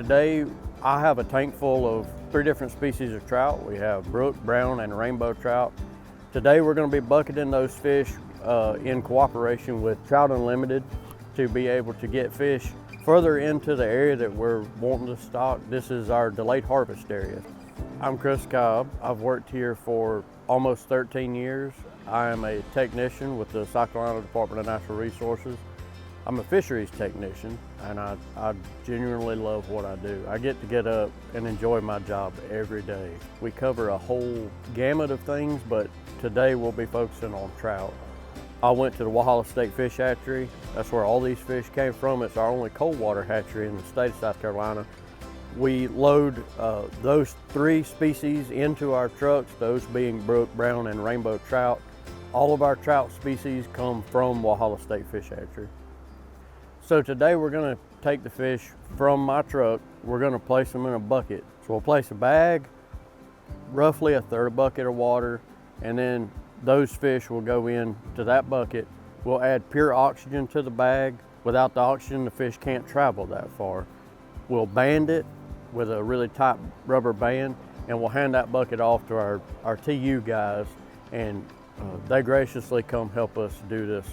Today, I have a tank full of 3 different species of trout. We have brook, brown, and rainbow trout. Today, we're going to be bucketing those fish in cooperation with Trout Unlimited to be able to get fish further into the area that we're wanting to stock. This is our delayed harvest area. I'm Chris Cobb. I've worked here for almost 13 years. I am a technician with the South Carolina Department of Natural Resources. I'm a fisheries technician, and I genuinely love what I do. I get to get up and enjoy my job every day. We cover a whole gamut of things, but today we'll be focusing on trout. I went to the Walhalla State Fish Hatchery. That's where all these fish came from. It's our only cold water hatchery in the state of South Carolina. We load those 3 species into our trucks, those being brook, brown, and rainbow trout. All of our trout species come from Walhalla State Fish Hatchery. So today we're going to take the fish from my truck, we're going to place them in a bucket. So we'll place a bag, roughly 1/3 bucket of water, and then those fish will go into that bucket. We'll add pure oxygen to the bag. Without the oxygen, the fish can't travel that far. We'll band it with a really tight rubber band, and we'll hand that bucket off to our TU guys, and they graciously come help us do this.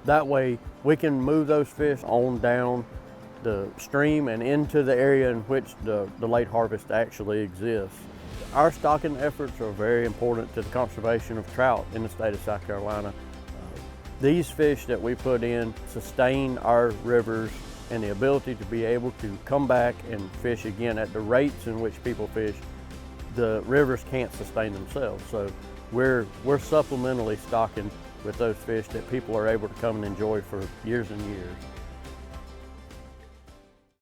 That way we can move those fish on down the stream and into the area in which the late harvest actually exists. Our stocking efforts are very important to the conservation of trout in the state of South Carolina. These fish that we put in sustain our rivers and the ability to be able to come back and fish again at the rates in which people fish. The rivers can't sustain themselves, so we're supplementally stocking with those fish that people are able to come and enjoy for years and years.